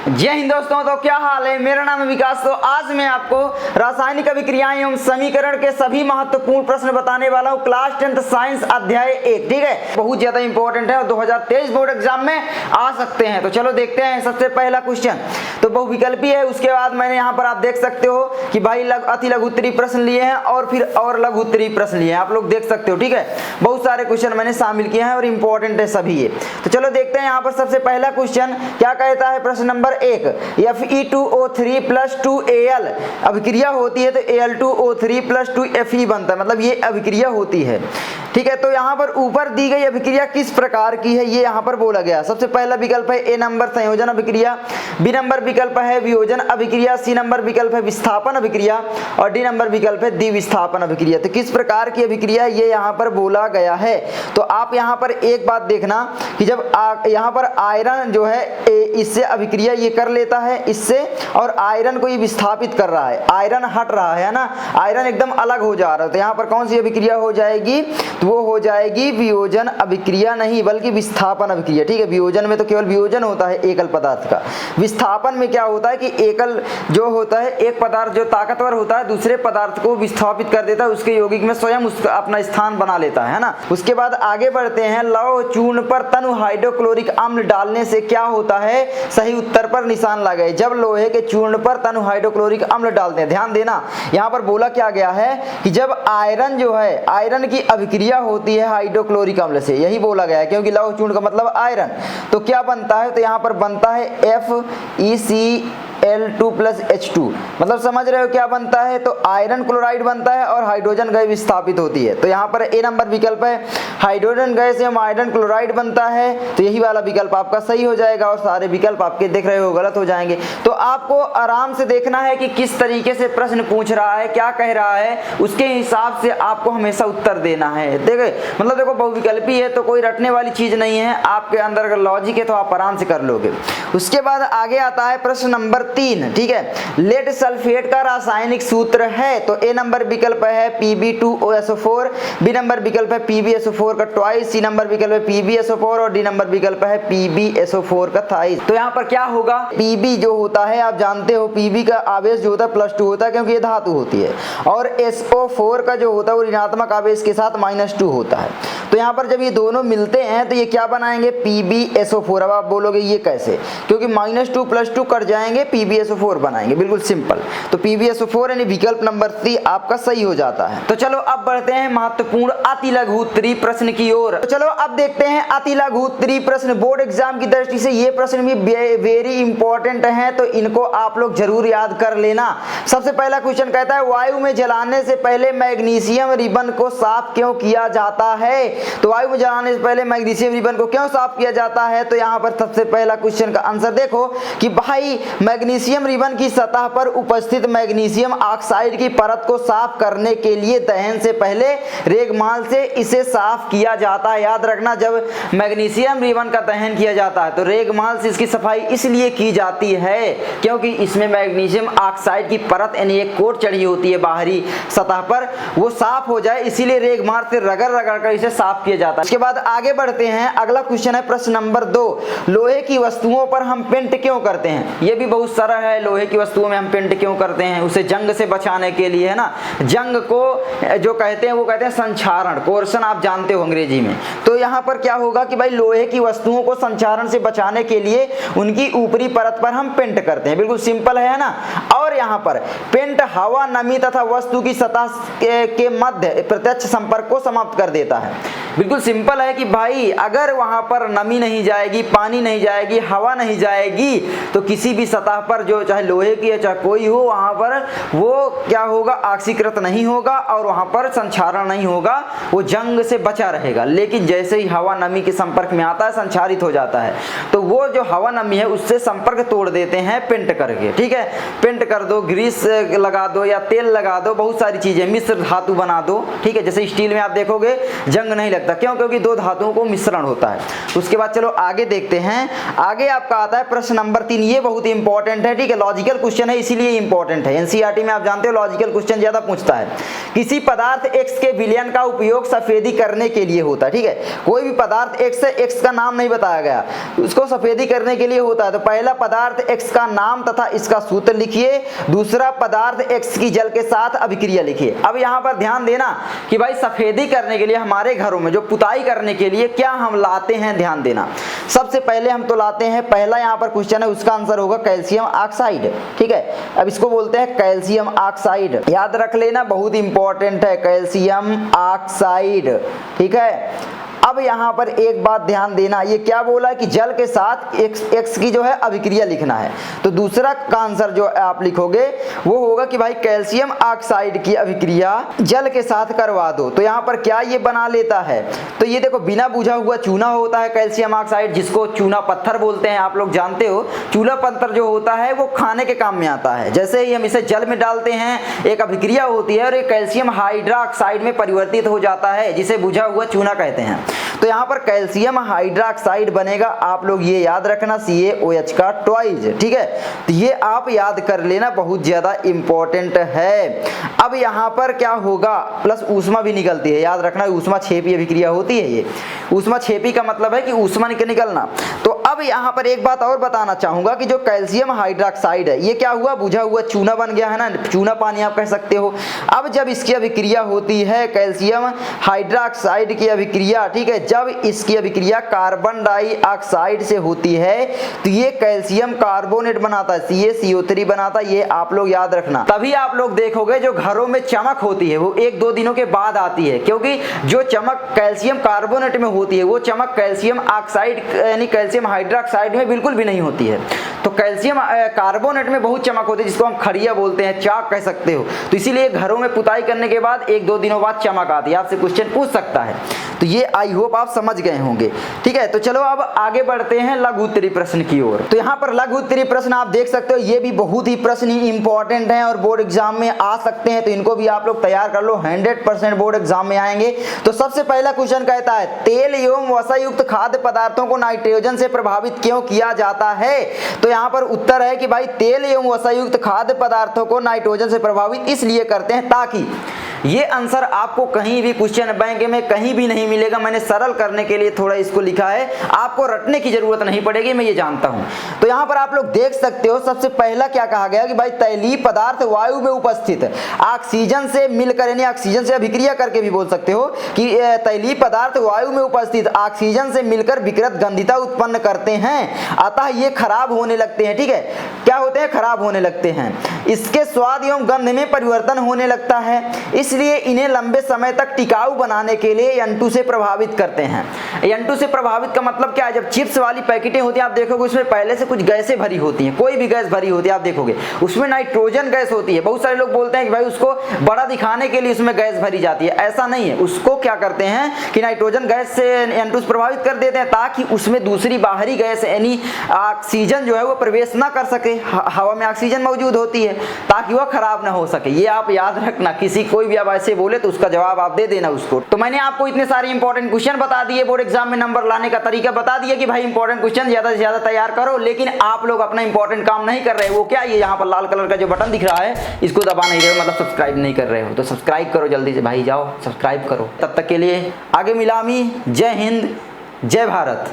जय हिंद दोस्तों, तो क्या हाल है। मेरा नाम है विकास। तो आज मैं आपको रासायनिक अभिक्रियाएं एवं समीकरण के सभी महत्वपूर्ण प्रश्न बताने वाला हूं। क्लास 10th साइंस अध्याय 1। ठीक है, बहुत ज्यादा इंपॉर्टेंट है और 2023 बोर्ड एग्जाम में आ सकते हैं। तो चलो देखते हैं। सबसे पहला क्वेश्चन तो बहुविकल्पी है। उसके बाद मैंने यहाँ पर आप देख सकते हो कि भाई अति लघु उत्तरीय प्रश्न लिए हैं और फिर और लघु उत्तरीय प्रश्न लिए हैं, आप लोग देख सकते हो। ठीक है, बहुत सारे क्वेश्चन मैंने शामिल किए हैं और इंपॉर्टेंट है सभी ये। तो चलो देखते हैं यहाँ पर सबसे पहला क्वेश्चन क्या कहता है। प्रश्न नंबर 1, Fe2O3 + 2Al अभिक्रिया होती है तो Al2O3 + 2Fe बनता है, मतलब ये अभिक्रिया होती है। ठीक है, तो यहाँ पर ऊपर दी गई अभिक्रिया किस प्रकार की है ये यहाँ पर बोला गया। सबसे पहला विकल्प है ए नंबर संयोजन अभिक्रिया, बी नंबर विकल्प है वियोजन अभिक्रिया, सी नंबर विकल्प है विस्थापन अभिक्रिया और डी नंबर विकल्प है द्विविस्थापन अभिक्रिया। तो किस प्रकार की अभिक्रिया ये यहाँ पर बोला गया है। तो आप यहाँ पर एक बात देखना कि जब यहाँ पर आयरन जो है इससे अभिक्रिया ये कर लेता है इससे, और आयरन को ये विस्थापित कर रहा है, आयरन हट रहा है ना, आयरन एकदम अलग हो जा रहा है। तो यहाँ पर कौन सी अभिक्रिया हो जाएगी, तो वो हो जाएगी वियोजन अभिक्रिया नहीं बल्कि विस्थापन अभिक्रिया। ठीक है, वियोजन में तो केवल वियोजन होता है एकल पदार्थ का। विस्थापन में क्या होता है कि एकल जो होता है, एक पदार्थ जो ताकतवर होता है दूसरे पदार्थ को विस्थापित कर देता है, उसके यौगिक में स्वयं उसका अपना स्थान बना लेता है ना। उसके बाद आगे बढ़ते हैं। लौह चूर्ण पर तनु हाइड्रोक्लोरिक अम्ल डालने से क्या होता है। सही उत्तर पर निशान लगाए। जब लोहे के चूर्ण पर तनु हाइड्रोक्लोरिक अम्ल डालते हैं, ध्यान देना यहाँ पर बोला क्या गया है कि जब आयरन जो है, आयरन की अभिक्रिया होती है हाइड्रोक्लोरिक अम्ल से, यही बोला गया है क्योंकि लौह चूर्ण का मतलब आयरन। तो क्या बनता है, तो यहाँ पर बनता है FeCl2 + H2, मतलब समझ रहे हो क्या बनता है। तो आयरन क्लोराइड बनता है और हाइड्रोजन गैस विस्थापित होती है। तो यहाँ पर ए नंबर विकल्प है हाइड्रोजन गैस एवं आयरन क्लोराइड बनता है, तो यही वाला विकल्प आपका सही हो जाएगा और सारे विकल्प आपके देख रहे हो गलत हो जाएंगे। तो आपको आराम से देखना है कि किस तरीके से प्रश्न पूछ रहा है, क्या कह रहा है, उसके हिसाब से आपको हमेशा उत्तर देना है। देखे मतलब देखो बहुविकल्पी है तो कोई रटने वाली चीज नहीं है, आपके अंदर अगर लॉजिक है तो आप आराम से कर लोगे। उसके बाद आगे आता है प्रश्न नंबर 3। ठीक है, लेड सल्फेट का रासायनिक सूत्र है। तो ए नंबर विकल्प है Pb2OSO4, बी नंबर विकल्प है PbSO4 का ट्वाइस, सी नंबर विकल्प है PbSO4 और डी नंबर विकल्प है PbSO4 का थाइस। तो यहाँ पर क्या होगा, Pb जो होता है आप जानते हो, Pb का आवेश जो होता है +2 होता है क्योंकि ये धातु होती है, और SO4 का जो होता है वो ऋणात्मक आवेश के साथ -2 होता है। तो यहाँ पर जब ये दोनों मिलते हैं तो ये क्या बनाएंगे, PbSO4। अब आप बोलोगे ये कैसे, क्योंकि -2 + 2 कट जाएंगे, PbSO4 बनाएंगे, बिल्कुल सिंपल। तो PbSO4 यानी विकल्प नंबर 3 आपका सही हो जाता है। तो चलो अब बढ़ते हैं महत्वपूर्ण अति लघु उत्तरीय प्रश्न की ओर। तो चलो अब देखते हैं अति लघु उत्तरीय प्रश्न। बोर्ड एग्जाम की दृष्टि से ये प्रश्न भी वेरी इंपॉर्टेंट है, तो इनको आप लोग जरूर याद कर लेना। सबसे पहला क्वेश्चन कहता है वायु में जलाने से पहले मैग्नीशियम रिबन को साफ क्यों किया जाता है। तो वायु में जलाने से पहले मैग्नीशियम रिबन को क्यों साफ किया जाता है। तो यहाँ पर सबसे पहला क्वेश्चन का आंसर देखो कि भाई मैग्नीशियम रिबन की सतह पर उपस्थित मैग्नीशियम ऑक्साइड की परत को साफ करने के लिए दहन से पहले रेगमाल से इसे साफ किया जाता है। याद रखना, जब मैग्नीशियम रिबन का दहन किया जाता है तो रेगमाल से इसकी सफाई इसलिए की जाती है क्योंकि इसमें मैग्नीशियम ऑक्साइड की परत यानी एक कोट चढ़ी होती है बाहरी सतह पर, वो साफ हो जाए इसीलिए रेगमाल से रगड़ रगड़ कर इसे साफ किया जाता है। उसके बाद आगे बढ़ते हैं। अगला क्वेश्चन है प्रश्न नंबर 2, लोहे की वस्तुओं पर हम पेंट क्यों करते हैं। ये भी बहुत सारा है, लोहे की वस्तुओं में हम पेंट क्यों करते हैं, उसे जंग से बचाने के लिए, है ना। जंग को जो कहते हैं वो कहते हैं संक्षारण, कोर्सन आप जानते हो अंग्रेजी में। तो यहाँ पर क्या होगा कि भाई लोहे की वस्तुओं को संक्षारण से बचाने के लिए उनकी ऊपरी परत पर हम पेंट करते हैं, बिल्कुल सिंपल है ना। और यहाँ पर पेंट हवा, नमी तथा वस्तु की सतह के मध्य प्रत्यक्ष संपर्क को समाप्त कर देता है। बिल्कुल सिंपल है कि भाई अगर वहां पर नमी नहीं जाएगी, पानी नहीं जाएगी, हवा नहीं जाएगी तो किसी भी सतह पर जो चाहे लोहे की है चाहे कोई हो, वहां पर वो क्या होगा, ऑक्सीकृत नहीं होगा और वहां पर संक्षारण नहीं होगा, वो जंग से बचा रहेगा। लेकिन जैसे ही हवा नमी के संपर्क में आता है संक्षारित हो जाता है, तो वो जो हवा नमी है उससे संपर्क तोड़ देते हैं पेंट करके। ठीक है, पेंट कर दो, ग्रीस लगा दो या तेल लगा दो, बहुत सारी चीजें, मिश्र धातु बना दो। ठीक है, जैसे स्टील में आप देखोगे जंग नहीं लगता, क्यों, क्योंकि दो धातुओं को मिश्रण होता है। उसके बाद चलो आगे देखते हैं। आगे आपका आता है प्रश्न नंबर 3, ये बहुत इंपॉर्टेंट इंपॉर्टेंट है, ठीक है, लॉजिकल क्वेश्चन है इसीलिए इंपॉर्टेंट है। एनसीईआरटी में आप जानते हो लॉजिकल क्वेश्चन ज्यादा पूछता है। किसी पदार्थ एक्स के विलयन का उपयोग सफेदी करने के लिए होता है, ठीक है, कोई भी पदार्थ एक्स है, एक्स का नाम नहीं बताया गया, उसको सफेदी करने के लिए होता है। तो पहला पदार्थ एक्स का नाम तथा इसका सूत्र लिखिए, दूसरा पदार्थ एक्स की जल के साथ अभिक्रिया लिखिए। अब यहाँ पर ध्यान देना कि भाई सफेदी करने के लिए हमारे घरों में जो पुताई करने के लिए क्या हम लाते हैं, ध्यान देना। सबसे पहले हम तो लाते हैं, पहला यहाँ पर क्वेश्चन है उसका आंसर होगा कैल्शियम ऑक्साइड, ठीक है। अब इसको बोलते हैं कैल्शियम ऑक्साइड, याद रख लेना, बहुत इंपॉर्टेंट है कैल्शियम ऑक्साइड, ठीक है। अब यहाँ पर एक बात ध्यान देना, ये क्या बोला कि जल के साथ एक्स की जो है अभिक्रिया लिखना है। तो दूसरा का आंसर जो आप लिखोगे वो होगा कि भाई कैल्शियम ऑक्साइड की अभिक्रिया जल के साथ करवा दो। तो यहाँ पर क्या ये बना लेता है, तो ये देखो बिना बुझा हुआ चूना होता है कैल्शियम ऑक्साइड, जिसको चूना पत्थर बोलते हैं, आप लोग जानते हो। चूना पत्थर जो होता है वो खाने के काम में आता है। जैसे ही हम इसे जल में डालते हैं एक अभिक्रिया होती है और एक कैल्शियम हाइड्रोक्साइड में परिवर्तित हो जाता है, जिसे बुझा हुआ चूना कहते हैं। तो यहाँ पर कैल्शियम हाइड्रोक्साइड बनेगा, आप लोग ये याद रखना CaOH का ट्वाइस, ठीक है। तो ये आप याद कर लेना, बहुत ज्यादा इंपॉर्टेंट है। अब यहाँ पर क्या होगा, प्लस ऊष्मा भी निकलती है, याद रखना ऊष्मा छेपी अभिक्रिया होती है। ये ऊष्मा छेपी का मतलब है कि ऊष्मा निकलना। तो अब यहाँ पर एक बात और बताना चाहूंगा कि जो कैल्शियम हाइड्रोक्साइड है ये क्या हुआ, बुझा हुआ चूना बन गया है ना, चूना पानी आप कह सकते हो। अब जब इसकी अभिक्रिया होती है कैल्शियम हाइड्रोक्साइड की अभिक्रिया, ठीक है, जब इसकी अभिक्रिया कार्बन डाइऑक्साइड से होती है तो ये कैल्शियम कार्बोनेट बनाता है, CaCO3 बनाता है, ये आप लोग याद रखना। तभी आप लोग देखोगे जो घरों में चमक होती है वो 1-2 दिनों के बाद आती है, क्योंकि जो चमक कैल्शियम कार्बोनेट में होती है वो चमक कैल्शियम ऑक्साइड यानी कैल्शियम हाइड्रोक्साइड में बिल्कुल भी नहीं होती है। तो कैल्शियम कार्बोनेट में बहुत चमक होती है, जिसको हम खड़िया बोलते हैं, चाक कह सकते हो। तो इसीलिए घरों में पुताई करने के बाद 1-2 दिनों बाद चमक आती है, आपसे क्वेश्चन पूछ सकता है। तो ये आई होप आप समझ गए होंगे, ठीक है। तो चलो अब आगे बढ़ते हैं लघु उत्तरीय प्रश्न की ओर। तो यहाँ पर लघु उत्तरीय प्रश्न आप देख सकते हो, ये भी बहुत ही प्रश्न इंपॉर्टेंट हैं और बोर्ड एग्जाम में आ सकते हैं, तो इनको भी आप लोग तैयार कर लो, 100% बोर्ड एग्जाम में आएंगे। तो सबसे पहला क्वेश्चन कहता है तेल एवं वसा युक्त खाद्य पदार्थों को नाइट्रोजन से प्रभावित क्यों किया जाता है। तो यहाँ पर उत्तर है कि भाई तेल एवं वसा युक्त खाद्य पदार्थों को नाइट्रोजन से प्रभावित इसलिए करते हैं ताकि, ये आंसर आपको कहीं भी क्वेश्चन बैंक में कहीं भी नहीं मिलेगा। मैंने सरल करने के लिए थोड़ा इसको लिखा है, आपको रटने की जरूरत नहीं पड़ेगी, मैं ये जानता हूं। तो यहाँ पर आप लोग देख सकते हो सबसे पहला क्या कहा गया कि भाई तैलीय पदार्थ वायु में उपस्थित ऑक्सीजन से मिलकर यानी ऑक्सीजन से अभिक्रिया करके भी बोल सकते हो कि तैलीय पदार्थ वायु में उपस्थित ऑक्सीजन से मिलकर विकृत गंधिता उत्पन्न करते हैं, अतः ये खराब होने लगते हैं, ठीक है। क्या होते हैं, खराब होने लगते हैं, इसके स्वाद एवं गंध में परिवर्तन होने लगता है, इसलिए इन्हें लंबे समय तक टिकाऊ बनाने के लिए N2 से प्रभावित करते हैं। N2 से प्रभावित का मतलब क्या है, जब चिप्स वाली पैकेटें होती हैं आप देखोगे उसमें पहले से कुछ गैसें भरी होती हैं, कोई भी गैस भरी होती है आप देखोगे उसमें नाइट्रोजन गैस होती है। बहुत सारे लोग बोलते हैं कि भाई उसको बड़ा दिखाने के लिए उसमें गैस भरी जाती है, ऐसा नहीं है। उसको क्या करते हैं कि नाइट्रोजन गैस से N2 से प्रभावित कर देते हैं ताकि उसमें दूसरी बाहरी गैस यानी ऑक्सीजन जो है वो प्रवेश ना कर सके। हवा में ऑक्सीजन मौजूद होती है ताकि वह खराब ना हो सके, ये आप याद रखना। किसी कोई भी अब ऐसे बोले तो उसका जवाब आप दे देना उसको। तो मैंने आपको इतने सारे इंपॉर्टेंट क्वेश्चन बता दिए, बोर्ड एग्जाम में नंबर लाने का तरीका बता दिया कि भाई इंपॉर्टेंट क्वेश्चन ज्यादा से ज्यादा तैयार करो, लेकिन आप लोग अपना इंपॉर्टेंट काम नहीं कर रहे। वो क्या, ये यहाँ पर लाल कलर का जो बटन दिख रहा है इसको दबा नहीं रहे हो, मतलब सब्सक्राइब नहीं कर रहे हो, तो सब्सक्राइब करो जल्दी से भाई, जाओ सब्सक्राइब करो। तब तक के लिए आगे मिलामी, जय हिंद, जय भारत।